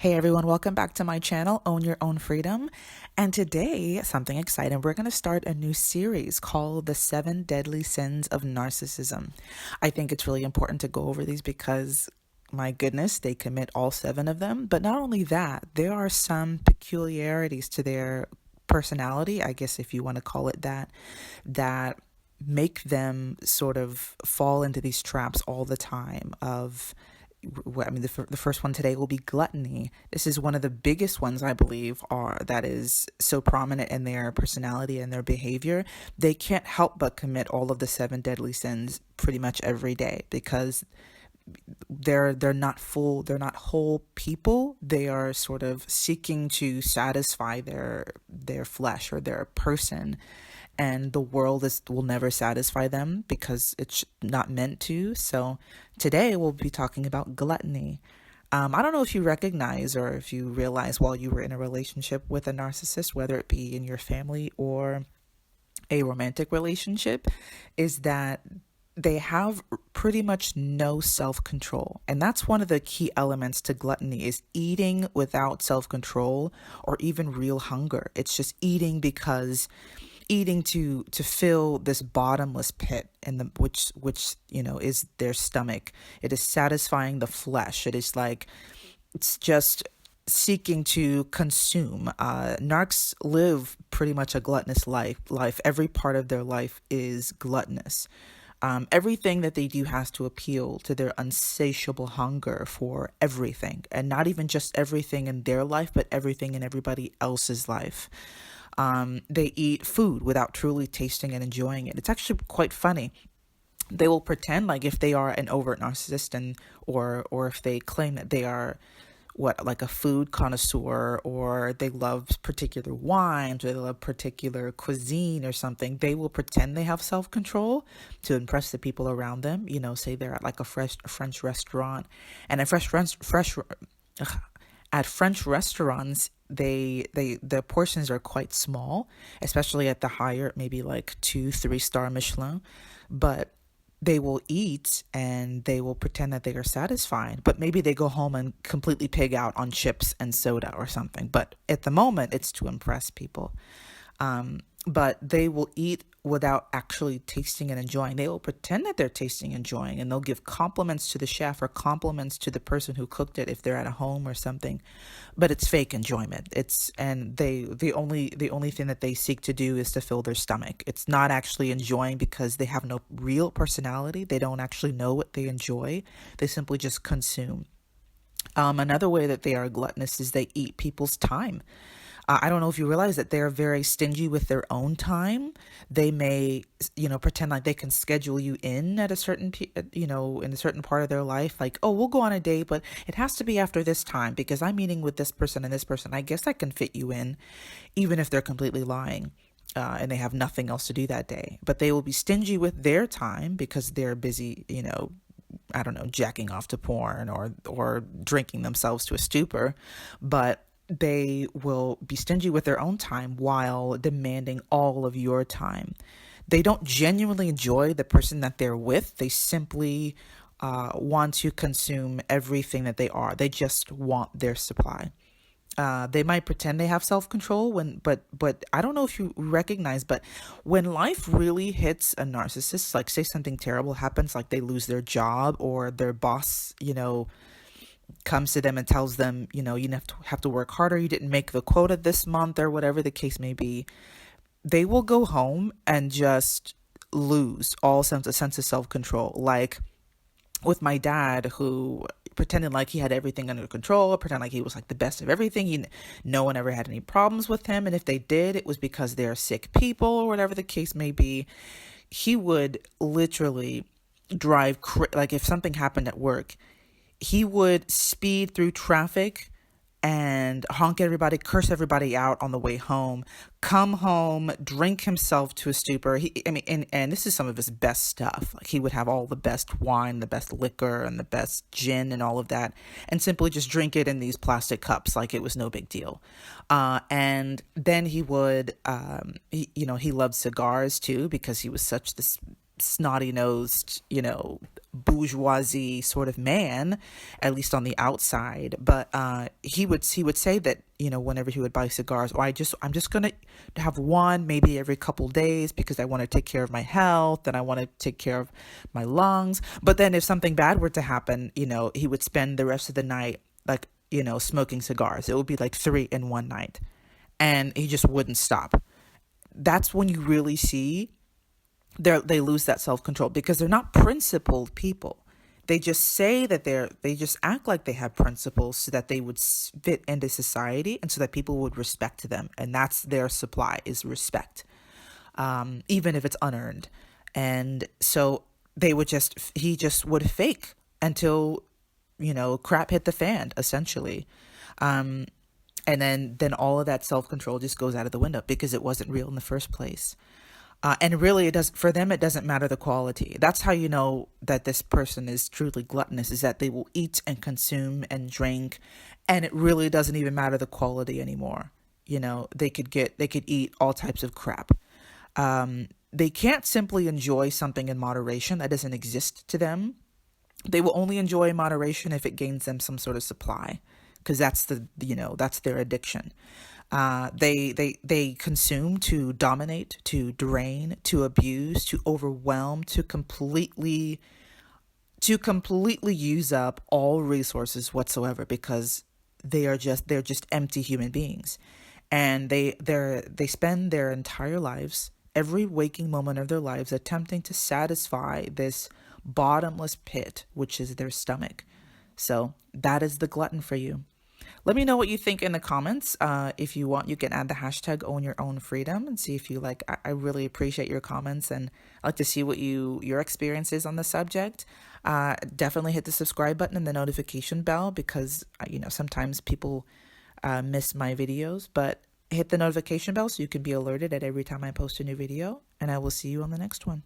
Hey everyone, welcome back to my channel, Own Your Own Freedom. And today, something exciting, we're going to start a new series called The 7 Deadly Sins of Narcissism. I think it's really important to go over these because, my goodness, they commit all 7 of them. But not only that, there are some peculiarities to their personality, I guess if you want to call it that, that make them sort of fall into these traps all the time of the first one today will be gluttony. This is one of the biggest ones, I believe, that is so prominent in their personality and their behavior. They can't help but commit all of the 7 deadly sins pretty much every day because they're not whole people. They are sort of seeking to satisfy their flesh or their person, and the world will never satisfy them because it's not meant to. So today we'll be talking about gluttony. I don't know if you recognize or if you realize while you were in a relationship with a narcissist, whether it be in your family or a romantic relationship, is that they have pretty much no self-control. And that's one of the key elements to gluttony, is eating without self-control or even real hunger. It's just eating to fill this bottomless pit in the which is their stomach. It is satisfying the flesh. It's just seeking to consume. Narcs live pretty much a gluttonous life. Every part of their life is gluttonous. Everything that they do has to appeal to their insatiable hunger for everything, and not even just everything in their life, but everything in everybody else's life. They eat food without truly tasting and enjoying it. It's actually quite funny. They will pretend like if they are an overt narcissist, or if they claim that they are like a food connoisseur, or they love particular wines, or they love particular cuisine or something, they will pretend they have self-control to impress the people around them. Say they're at like a French restaurant, and at French restaurants, the portions are quite small, especially at the higher, maybe like 2-3 star Michelin, but they will eat and they will pretend that they are satisfied, but maybe they go home and completely pig out on chips and soda or something. But at the moment, it's to impress people. But they will eat without actually tasting and enjoying. They will pretend that they're tasting and enjoying, and they'll give compliments to the chef or compliments to the person who cooked it if they're at a home or something. But it's fake enjoyment. The only thing that they seek to do is to fill their stomach. It's not actually enjoying because they have no real personality. They don't actually know what they enjoy. They simply just consume. Another way that they are gluttonous is they eat people's time. I don't know if you realize that they're very stingy with their own time. They may, pretend like they can schedule you in at a certain, in a certain part of their life. Like, oh, we'll go on a date, but it has to be after this time because I'm meeting with this person and this person. I guess I can fit you in, even if they're completely lying. And they have nothing else to do that day. But they will be stingy with their time because they're busy, I don't know, jacking off to porn or drinking themselves to a stupor. But they will be stingy with their own time while demanding all of your time. They don't genuinely enjoy the person that they're with. They simply want to consume everything that they are. They just want their supply. They might pretend they have self-control but I don't know if you recognize, but when life really hits a narcissist, like say something terrible happens, like they lose their job or their boss, comes to them and tells them, you have to work harder, you didn't make the quota this month, or whatever the case may be, they will go home and just lose all sense of self-control. Like with my dad, who pretended like he had everything under control, pretend like he was like the best of everything. No one ever had any problems with him, and if they did, it was because they're sick people or whatever the case may be. He would literally drive like if something happened at work, he would speed through traffic and honk at everybody, curse everybody out on the way home, come home, drink himself to a stupor. And this is some of his best stuff. Like he would have all the best wine, the best liquor, and the best gin and all of that, and simply just drink it in these plastic cups like it was no big deal. And then he would, he loved cigars too, because he was such this snotty-nosed, bourgeoisie sort of man, at least on the outside. But he would say that, whenever he would buy cigars, or I'm just gonna have one maybe every couple days because I want to take care of my health and I want to take care of my lungs. But then if something bad were to happen, he would spend the rest of the night like, smoking cigars. It would be like 3 in one night, and he just wouldn't stop. That's when you really see they lose that self-control, because they're not principled people. They just say that they just act like they have principles so that they would fit into society and so that people would respect them. And that's their supply, is respect, even if it's unearned. And so he just would fake until, crap hit the fan, essentially. And then all of that self-control just goes out of the window because it wasn't real in the first place. And really, for them, it doesn't matter the quality. That's how you know that this person is truly gluttonous, is that they will eat and consume and drink, and it really doesn't even matter the quality anymore. They could eat all types of crap. They can't simply enjoy something in moderation. That doesn't exist to them. They will only enjoy moderation if it gains them some sort of supply, because that's that's their addiction. They consume to dominate, to drain, to abuse, to overwhelm, to completely use up all resources whatsoever, because they're just empty human beings. And they spend their entire lives, every waking moment of their lives, attempting to satisfy this bottomless pit, which is their stomach. So that is the glutton for you. Let me know what you think in the comments. If you want, you can add the hashtag #OwnYourOwnFreedom and see if you like. I really appreciate your comments, and I like to see what your experience is on the subject. Definitely hit the subscribe button and the notification bell, because sometimes people miss my videos. But hit the notification bell so you can be alerted at every time I post a new video, and I will see you on the next one.